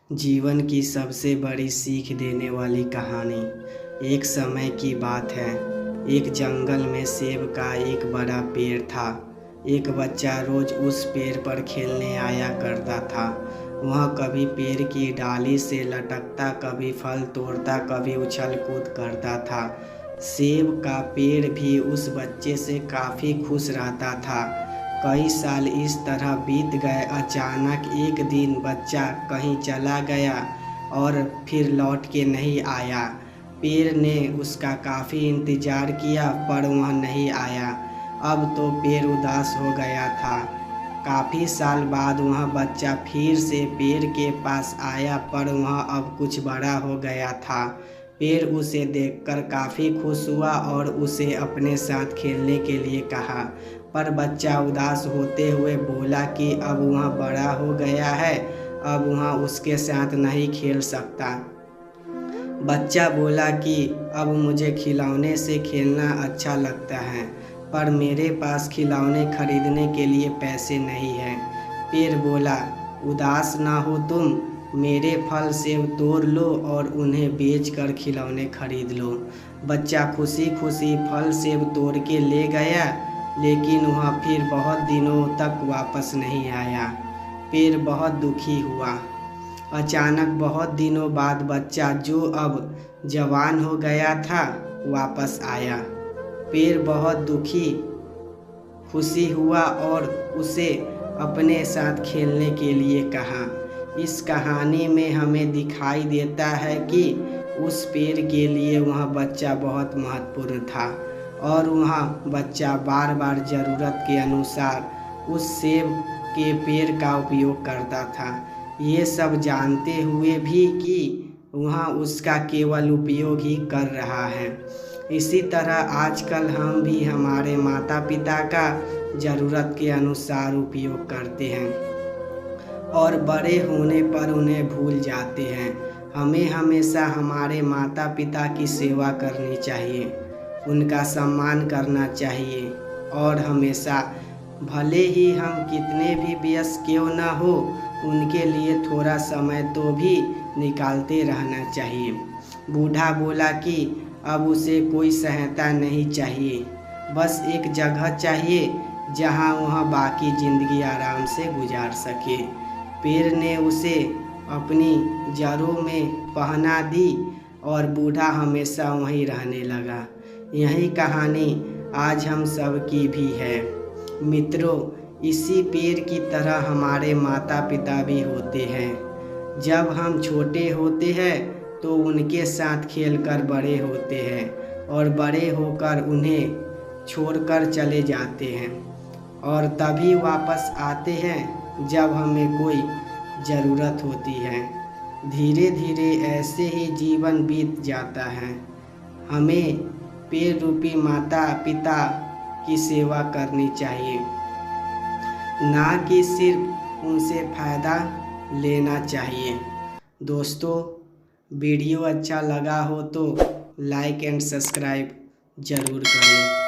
जीवन की सबसे बड़ी सीख देने वाली कहानी। एक समय की बात है। एक जंगल में सेब का एक बड़ा पेड़ था। एक बच्चा रोज उस पेड़ पर खेलने आया करता था। वह कभी पेड़ की डाली से लटकता, कभी फल तोड़ता, कभी उछल कूद करता था। सेब का पेड़ भी उस बच्चे से काफ़ी खुश रहता था। कई साल इस तरह बीत गए। अचानक एक दिन बच्चा कहीं चला गया और फिर लौट के नहीं आया। पेड़ ने उसका काफ़ी इंतज़ार किया पर वह नहीं आया। अब तो पेड़ उदास हो गया था। काफ़ी साल बाद वह बच्चा फिर से पेड़ के पास आया पर वह अब कुछ बड़ा हो गया था। पेड़ उसे देखकर काफ़ी खुश हुआ और उसे अपने साथ खेलने के लिए कहा, पर बच्चा उदास होते हुए बोला कि अब वह बड़ा हो गया है, अब वह उसके साथ नहीं खेल सकता। बच्चा बोला कि अब मुझे खिलौने से खेलना अच्छा लगता है, पर मेरे पास खिलौने खरीदने के लिए पैसे नहीं हैं। पेड़ बोला, उदास ना हो तुम, मेरे फल सेब तोड़ लो और उन्हें बेचकर खिलौने खरीद लो। बच्चा खुशी खुशी फल सेब तोड़ के ले गया, लेकिन वह फिर बहुत दिनों तक वापस नहीं आया। पेड़ बहुत दुखी हुआ। अचानक बहुत दिनों बाद बच्चा, जो अब जवान हो गया था, वापस आया। पेड़ बहुत खुशी हुआ और उसे अपने साथ खेलने के लिए कहा। इस कहानी में हमें दिखाई देता है कि उस पेड़ के लिए वह बच्चा बहुत महत्वपूर्ण था और वह बच्चा बार बार ज़रूरत के अनुसार उस सेब के पेड़ का उपयोग करता था, ये सब जानते हुए भी कि वह उसका केवल उपयोग ही कर रहा है। इसी तरह आजकल हम भी हमारे माता पिता का ज़रूरत के अनुसार उपयोग करते हैं और बड़े होने पर उन्हें भूल जाते हैं। हमें हमेशा हमारे माता पिता की सेवा करनी चाहिए, उनका सम्मान करना चाहिए और हमेशा, भले ही हम कितने भी व्यस्त क्यों न हो, उनके लिए थोड़ा समय तो भी निकालते रहना चाहिए। बूढ़ा बोला कि अब उसे कोई सहायता नहीं चाहिए, बस एक जगह चाहिए जहां वह बाकी ज़िंदगी आराम से गुजार सके। पेड़ ने उसे अपनी जड़ों में पहना दी और बूढ़ा हमेशा वहीं रहने लगा। यही कहानी आज हम सब की भी है। मित्रों, इसी पेड़ की तरह हमारे माता पिता भी होते हैं। जब हम छोटे होते हैं तो उनके साथ खेलकर बड़े होते हैं और बड़े होकर उन्हें छोड़कर चले जाते हैं और तभी वापस आते हैं जब हमें कोई ज़रूरत होती है। धीरे धीरे ऐसे ही जीवन बीत जाता है। हमें पेड़ रूपी माता पिता की सेवा करनी चाहिए, ना कि सिर्फ उनसे फ़ायदा लेना चाहिए। दोस्तों, वीडियो अच्छा लगा हो तो लाइक एंड सब्सक्राइब ज़रूर करें।